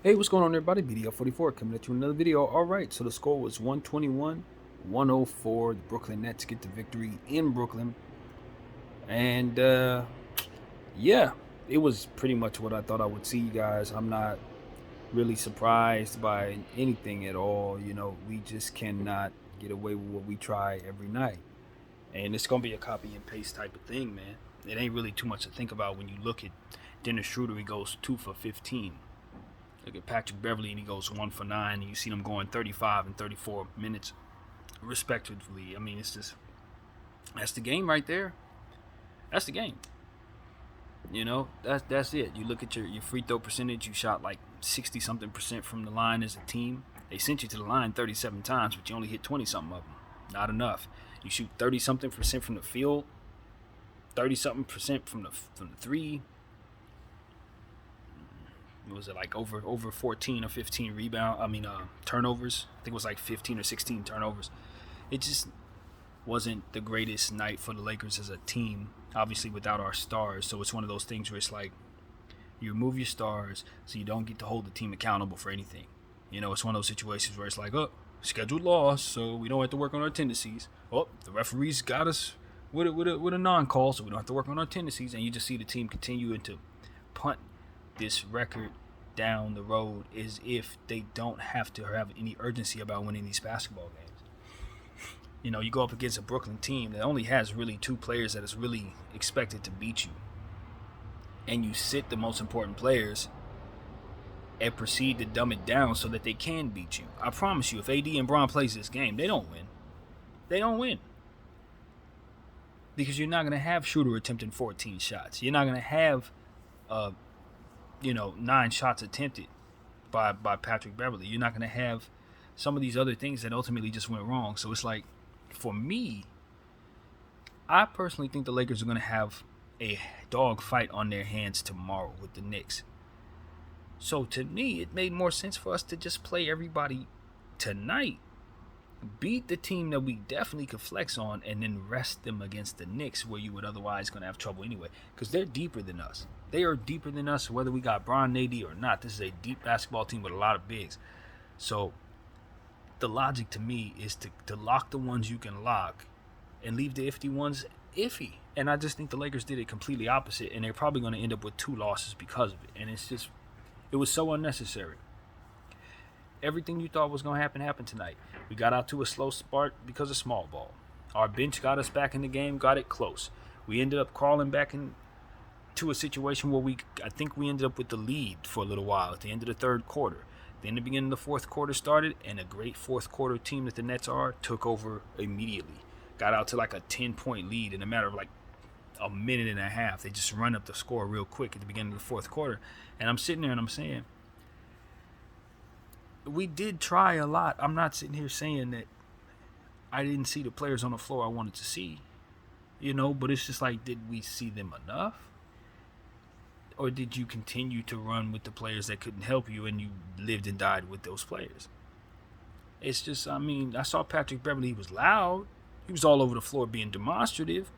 Hey, what's going on, everybody? BDL44 coming at you with another video. All right, so the score was 121-104. The Brooklyn Nets get the victory in Brooklyn. And, yeah, it was pretty much what I thought I would see, guys. I'm not really surprised by anything at all. You know, we just cannot get away with what we try every night. And it's going to be a copy and paste type of thing, man. It ain't really too much to think about when you look at Dennis Schroeder. He goes 2 for 15. Look at Patrick Beverly, and he goes 1 for 9. And you see them going 35 and 34 minutes, respectively. I mean, it's just, that's the game right there. That's the game. You know, that's it. You look at your free throw percentage. You shot like 60 something percent from the line as a team. They sent you to the line 37 times, but you only hit 20 something of them. Not enough. You shoot 30 something percent from the field, 30 something percent from the three. Was it like over 14 or 15 turnovers? I think it was like 15 or 16 turnovers. It just wasn't the greatest night for the Lakers as a team, obviously without our stars. So it's one of those things where it's like you remove your stars so you don't get to hold the team accountable for anything. You know, it's one of those situations where it's like, oh, scheduled loss, so we don't have to work on our tendencies. Oh, the referees got us with a non-call, so we don't have to work on our tendencies. And you just see the team continuing to punt this record down the road as if they don't have to have any urgency about winning these basketball games. You know, you go up against a Brooklyn team that only has really two players that is really expected to beat you, and you sit the most important players and proceed to dumb it down so that they can beat you. I promise you, if AD and Bron plays this game, they don't win. They don't win. Because you're not going to have Schroeder attempting 14 shots. You're not going to have 9 shots attempted by Patrick Beverly. You're not going to have some of these other things that ultimately just went wrong. So it's like, for me, I personally think the Lakers are going to have a dog fight on their hands tomorrow with the Knicks. So to me, it made more sense for us to just play everybody tonight, beat the team that we definitely could flex on, and then rest them against the Knicks, where you would otherwise going to have trouble anyway, because they're deeper than us. They are deeper than us, whether we got Bron and AD or not. This is a deep basketball team with a lot of bigs. So the logic to me is to lock the ones you can lock and leave the iffy ones iffy. And I just think the Lakers did it completely opposite, and they're probably going to end up with 2 losses because of it. And it was so unnecessary. Everything you thought was going to happen happened tonight. We got out to a slow start because of small ball. Our bench got us back in the game, got it close. We ended up crawling back into a situation where I think we ended up with the lead for a little while at the end of the third quarter. Then the beginning of the fourth quarter started, and a great fourth quarter team that the Nets are took over immediately. Got out to like a 10-point lead in a matter of like a minute and a half. They just run up the score real quick at the beginning of the fourth quarter. And I'm sitting there and I'm saying, we did try a lot. I'm not sitting here saying that I didn't see the players on the floor I wanted to see, but it's just like, did we see them enough? Or did you continue to run with the players that couldn't help you, and you lived and died with those players? It's just, I saw Patrick Beverly. He was loud. He was all over the floor being demonstrative.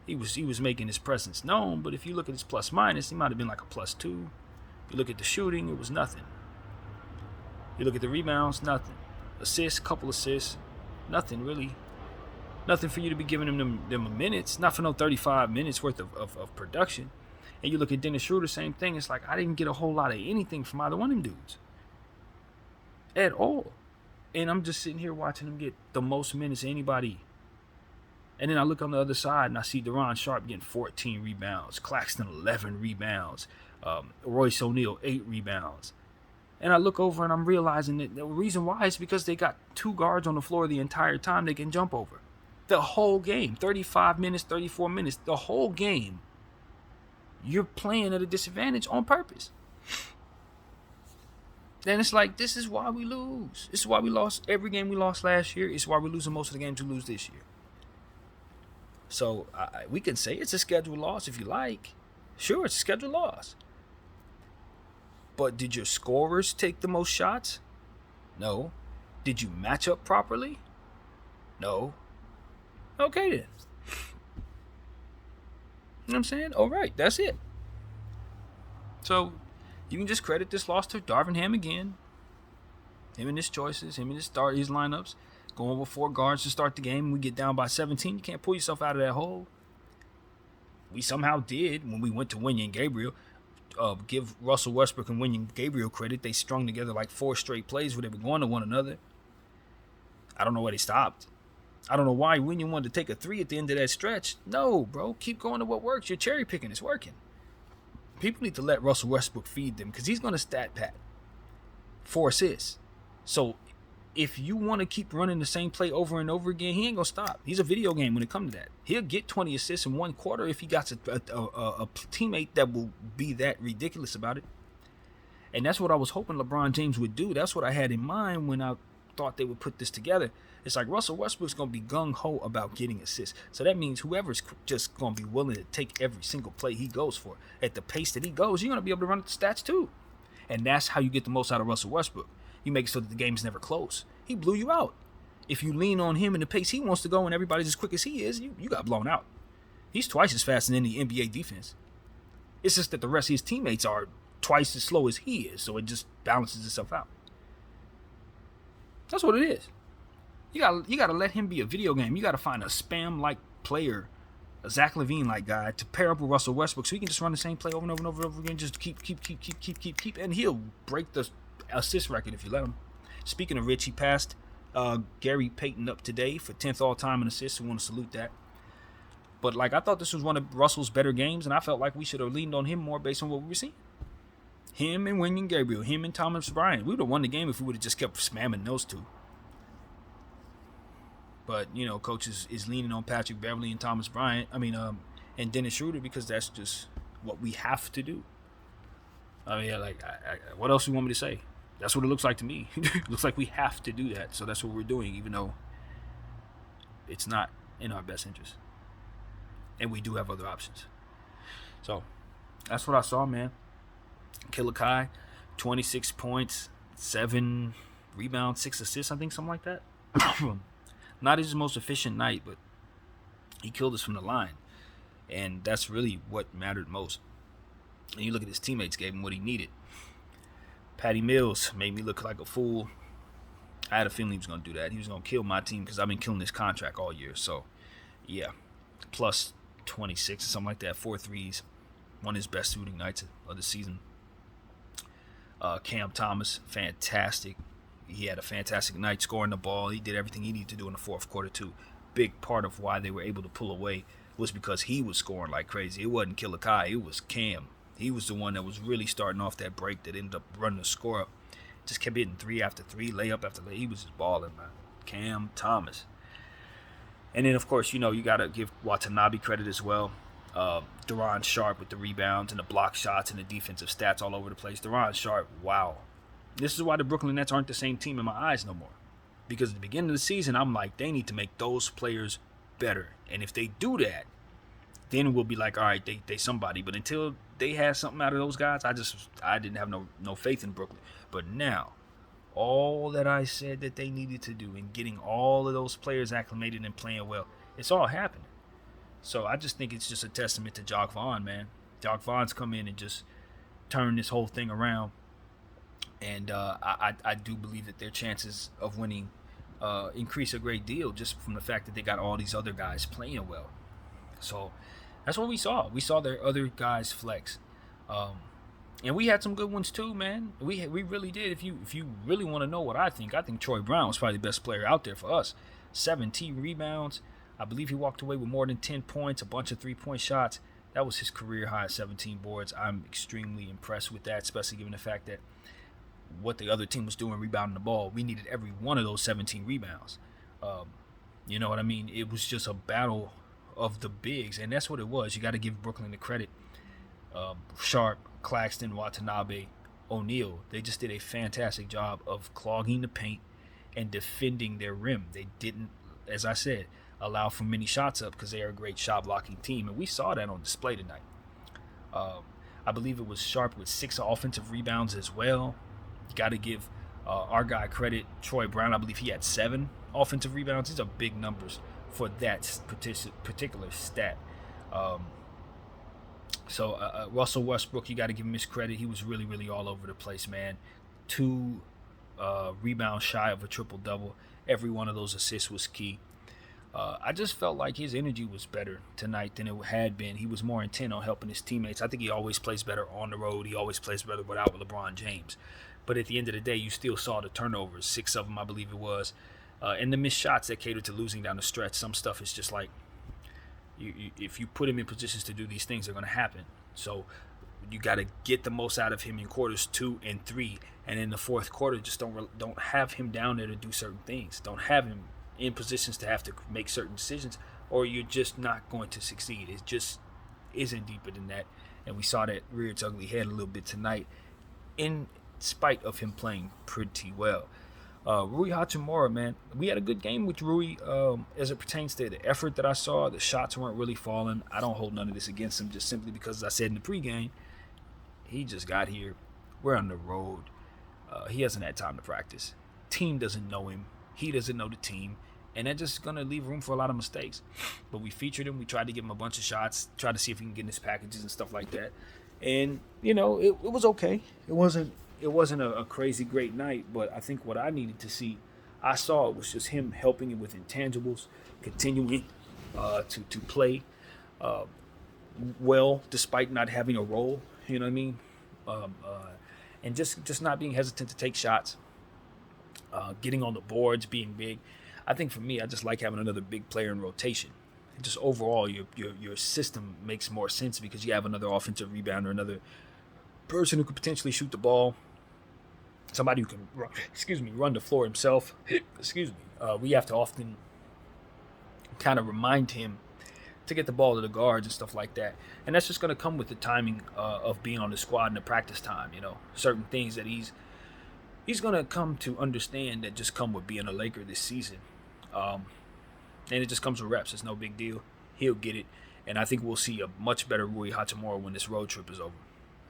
He was making his presence known, but if you look at his plus minus, he might have been like a +2. You look at the shooting, it was nothing. You look at the rebounds, nothing. Assists, couple assists, nothing really. Nothing for you to be giving them minutes. Not for no 35 minutes worth of production. And you look at Dennis Schroeder, same thing. It's like, I didn't get a whole lot of anything from either one of them dudes. At all. And I'm just sitting here watching them get the most minutes of anybody. And then I look on the other side and I see Deron Sharp getting 14 rebounds. Claxton 11 rebounds. Royce O'Neal 8 rebounds. And I look over and I'm realizing that the reason why is because they got 2 guards on the floor the entire time they can jump over. The whole game. 35 minutes, 34 minutes. The whole game. You're playing at a disadvantage on purpose. Then it's like, this is why we lose. This is why we lost every game we lost last year. It's why we're losing most of the games we lose this year. So we can say it's a scheduled loss if you like. Sure, it's a scheduled loss. But did your scorers take the most shots? No. Did you match up properly? No. Okay then. You know what I'm saying? All right, that's it. So, You can just credit this loss to Darvin Ham again. Him and his choices, him and his lineups. Going with 4 guards to start the game. We get down by 17. You can't pull yourself out of that hole. We somehow did when we went to Wenyen and Gabriel. Give Russell Westbrook and Wenyen Gabriel credit. They strung together like 4 straight plays where they were going to one another. I don't know where they stopped. I don't know why Wenyen wanted to take a 3 at the end of that stretch. No, bro. Keep going to what works. You're cherry picking. It's working. People need to let Russell Westbrook feed them because he's going to stat pad 4 assists. So if you want to keep running the same play over and over again, he ain't going to stop. He's a video game when it comes to that. He'll get 20 assists in 1 quarter if he got a teammate that will be that ridiculous about it. And that's what I was hoping LeBron James would do. That's what I had in mind when I thought they would put this together. It's like Russell Westbrook's going to be gung-ho about getting assists. So that means whoever's just going to be willing to take every single play he goes for. At the pace that he goes, you're going to be able to run up the stats too. And that's how you get the most out of Russell Westbrook. You make it so that the game's never close. He blew you out. If you lean on him and the pace he wants to go and everybody's as quick as he is, you got blown out. He's twice as fast as any NBA defense. It's just that the rest of his teammates are twice as slow as he is, so it just balances itself out. That's what it is. You gotta let him be a video game. You gotta find a spam-like player, a Zach LaVine-like guy to pair up with Russell Westbrook so he can just run the same play over and over and over and over again. Just keep, and he'll break the assist record if you let him. Speaking of Rich, he passed Gary Payton up today for 10th all-time in assists. We want to salute that. But I thought this was one of Russell's better games, and I felt like we should have leaned on him more based on what we were seeing. Him and Wenyen Gabriel, him and Thomas Bryant. We would have won the game if we would have just kept spamming those two. But, coach is leaning on Patrick Beverley and Thomas Bryant. And Dennis Schroeder because that's just what we have to do. What else do you want me to say? That's what it looks like to me. It looks like we have to do that. So that's what we're doing, even though it's not in our best interest. And we do have other options. So that's what I saw, man. Killer Kai, 26 points, 7 rebounds, 6 assists, I think, something like that. Not his most efficient night, but he killed us from the line. And that's really what mattered most. And you look at his teammates, gave him what he needed. Patty Mills made me look like a fool. I had a feeling he was going to do that. He was going to kill my team because I've been killing this contract all year. So, yeah, plus 26 or something like that, 4 threes. One of his best shooting nights of the season. Cam Thomas, fantastic. He had a fantastic night scoring the ball. He did everything he needed to do in the fourth quarter, too. Big part of why they were able to pull away was because he was scoring like crazy. It wasn't Killer Kai. It was Cam. He was the one that was really starting off that break that ended up running the score up. Just kept hitting 3 after 3, layup after layup. He was just balling, man. Cam Thomas. And then, of course, you got to give Watanabe credit as well. Deron Sharp with the rebounds and the block shots and the defensive stats all over the place. Deron Sharp, wow. This is why the Brooklyn Nets aren't the same team in my eyes no more. Because at the beginning of the season, I'm like, they need to make those players better. And if they do that, then we'll be like, all right, they somebody. But until they had something out of those guys, I didn't have no faith in Brooklyn. But now, all that I said that they needed to do in getting all of those players acclimated and playing well, it's all happening. So I just think it's just a testament to Jacque Vaughn, man. Jacque Vaughn's come in and just turned this whole thing around. And I do believe that their chances of winning increase a great deal just from the fact that they got all these other guys playing well. So that's what we saw. We saw their other guys flex. And we had some good ones too, man. We really did. If you really want to know what I think Troy Brown was probably the best player out there for us. 17 rebounds. I believe he walked away with more than 10 points, a bunch of 3-point shots. That was his career high, 17 boards. I'm extremely impressed with that, especially given the fact that what the other team was doing rebounding the ball, we needed every one of those 17 rebounds. You know what I mean? It was just a battle of the bigs, and that's what it was. You got to give Brooklyn the credit. Sharp, Claxton, Watanabe, O'Neal, they just did a fantastic job of clogging the paint and defending their rim. They didn't, as I said, allow for many shots up because they are a great shot blocking team, and we saw that on display tonight. I believe it was Sharp with 6 offensive rebounds as well. You got to give our guy credit, Troy Brown. I believe he had 7 offensive rebounds. These are big numbers for that particular stat. So Russell Westbrook, you got to give him his credit. He was really, really all over the place, man. Two rebounds shy of a triple double. Every one of those assists was key. I just felt like his energy was better tonight than it had been. He was more intent on helping his teammates. I think he always plays better on the road. He always plays better without LeBron James. But at the end of the day, you still saw the turnovers, 6 of them, I believe it was, and the missed shots that catered to losing down the stretch. Some stuff is just like, if you put him in positions to do these things, they're going to happen. So you got to get the most out of him in quarters 2 and 3, and in the fourth quarter, just don't have him down there to do certain things. Don't have him in positions to have to make certain decisions, or you're just not going to succeed. It just isn't deeper than that, and we saw that rear its ugly head a little bit tonight, in spite of him playing pretty well. Rui Hachimura, man, we had a good game with Rui as it pertains to the effort that I saw. The shots weren't really falling. I don't hold none of this against him, just simply because, as I said in the pregame, he just got here. We're on the road. He hasn't had time to practice. Team doesn't know him. He doesn't know the team. And that's just going to leave room for a lot of mistakes. But we featured him. We tried to give him a bunch of shots, tried to see if we can get in his packages and stuff like that. And, it was okay. It wasn't a crazy great night, but I think what I needed to see, I saw it was just him helping him with intangibles, continuing to play well despite not having a role, you know what I mean? And just not being hesitant to take shots, getting on the boards, being big. I think for me, I just like having another big player in rotation. And just overall, your system makes more sense because you have another offensive rebounder, another person who could potentially shoot the ball, somebody who can run the floor himself. We have to often kind of remind him to get the ball to the guards and stuff like that. And that's just going to come with the timing of being on the squad and the practice time. Certain things that he's going to come to understand that just come with being a Laker this season. And it just comes with reps. It's no big deal. He'll get it. And I think we'll see a much better Rui Hachimura when this road trip is over.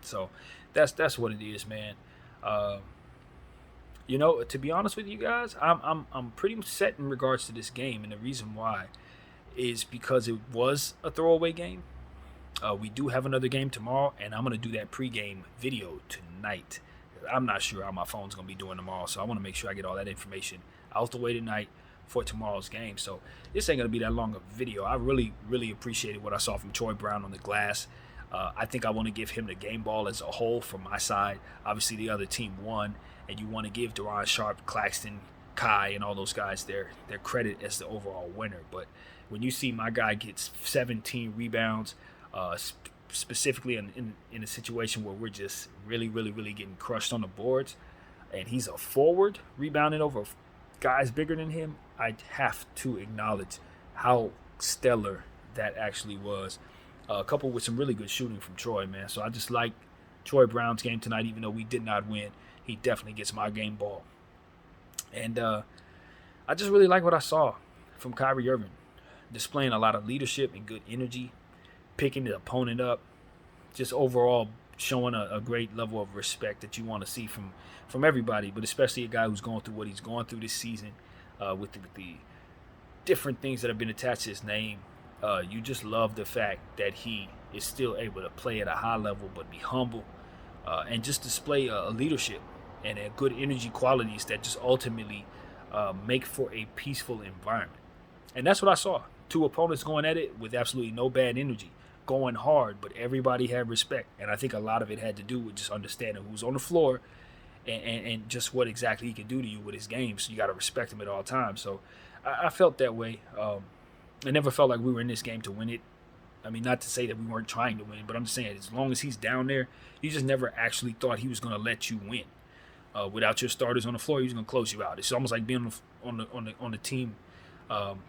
So that's what it is, man. To be honest with you guys, I'm pretty set in regards to this game, and the reason why is because it was a throwaway game. We do have another game tomorrow, and I'm gonna do that pregame video tonight. I'm not sure how my phone's gonna be doing tomorrow, so I want to make sure I get all that information out the way tonight for tomorrow's game. So this ain't gonna be that long of a video. I really, really appreciated what I saw from Troy Brown on the glass. I think I want to give him the game ball as a whole from my side. Obviously, the other team won, and you want to give Deron Sharp, Claxton, Kai, and all those guys their credit as the overall winner. But when you see my guy gets 17 rebounds, specifically in a situation where we're just really, really, really getting crushed on the boards, and he's a forward rebounding over guys bigger than him, I have to acknowledge how stellar that actually was. Coupled with some really good shooting from Troy, man. So I just like Troy Brown's game tonight, even though we did not win. He definitely gets my game ball. And I just really like what I saw from Kyrie Irving. Displaying a lot of leadership and good energy, picking the opponent up, just overall showing a great level of respect that you want to see from everybody, but especially a guy who's going through what he's going through this season with the different things that have been attached to his name. You just love the fact that he is still able to play at a high level but be humble and just display a leadership and a good energy qualities that just ultimately make for a peaceful environment. And that's what I saw. 2 opponents going at it with absolutely no bad energy, going hard, but everybody had respect. And I think a lot of it had to do with just understanding who's on the floor and just what exactly he can do to you with his game. So you got to respect him at all times. So I felt that way. I never felt like we were in this game to win it. I mean, not to say that we weren't trying to win, but I'm just saying as long as he's down there, you just never actually thought he was going to let you win. Without your starters on the floor, he's going to close you out. It's almost like being on the team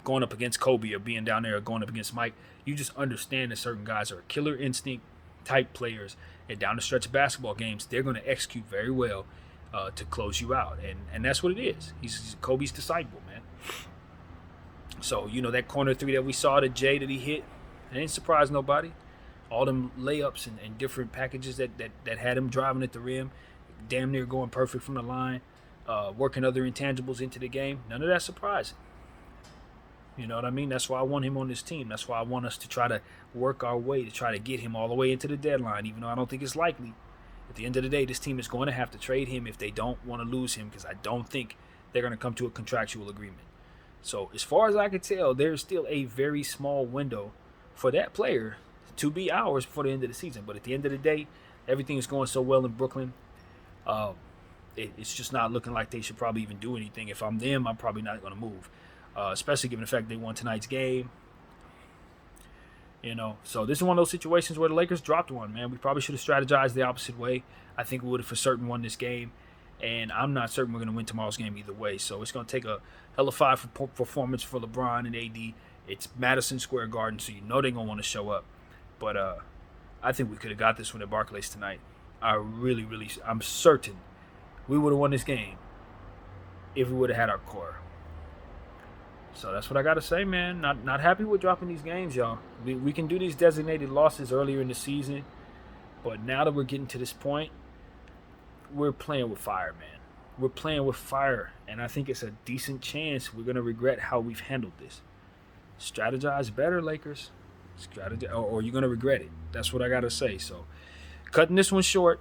going up against Kobe or being down there or going up against Mike. You just understand that certain guys are killer instinct type players, and down the stretch of basketball games, they're going to execute very well to close you out. And that's what it is. He's Kobe's disciple, man. So, that corner 3 that we saw, the J that he hit, it didn't surprise nobody. All them layups and different packages that had him driving at the rim, damn near going perfect from the line, working other intangibles into the game. None of that surprising. You know what I mean? That's why I want him on this team. That's why I want us to try to work our way to try to get him all the way into the deadline, even though I don't think it's likely. At the end of the day, this team is going to have to trade him if they don't want to lose him, because I don't think they're going to come to a contractual agreement. So as far as I can tell, there's still a very small window for that player to be ours before the end of the season. But at the end of the day, everything is going so well in Brooklyn. It's just not looking like they should probably even do anything. If I'm them, I'm probably not going to move, especially given the fact they won tonight's game. So this is one of those situations where the Lakers dropped one, man. We probably should have strategized the opposite way. I think we would have for certain won this game, and I'm not certain we're going to win tomorrow's game either way. So it's going to take a hella five performance for LeBron and AD. It's Madison Square Garden, so you know they're going to want to show up. But I think we could have got this one at Barclays tonight. I'm certain we would have won this game if we would have had our core. So that's what I got to say, man. Not happy with dropping these games, y'all. We can do these designated losses earlier in the season, but now that we're getting to this point, we're playing with fire, man. We're playing with fire, and I think it's a decent chance we're going to regret how we've handled this. Strategize better, Lakers. Or you're going to regret it. That's what I got to say. So cutting this one short,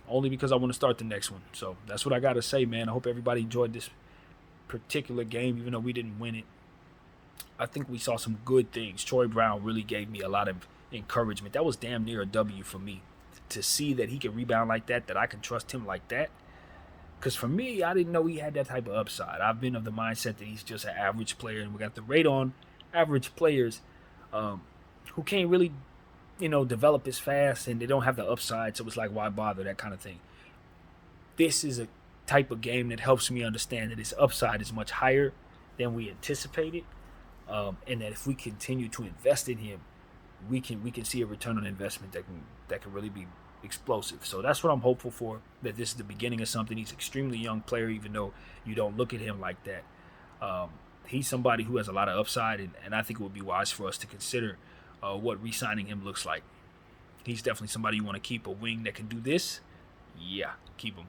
only because I want to start the next one. So that's what I got to say, man. I hope everybody enjoyed this particular game, even though we didn't win it. I think we saw some good things. Troy Brown really gave me a lot of encouragement. That was damn near a W for me. To see that he can rebound like that I can trust him like that. Because for me, I didn't know he had that type of upside. I've been of the mindset that he's just an average player, and we got the rate on average players who can't really, develop as fast, and they don't have the upside, so it's like, why bother, that kind of thing. This is a type of game that helps me understand that his upside is much higher than we anticipated, and that if we continue to invest in him, we can see a return on investment that can really be explosive. So that's what I'm hopeful for, that this is the beginning of something. He's an extremely young player, even though you don't look at him like that. He's somebody who has a lot of upside, and I think it would be wise for us to consider what re-signing him looks like. He's definitely somebody you want to keep, a wing that can do this. Yeah, keep him.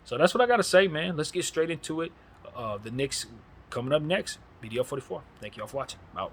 So that's what I got to say, man. Let's get straight into it. The Knicks coming up next. BDL 44. Thank you all for watching. I'm out.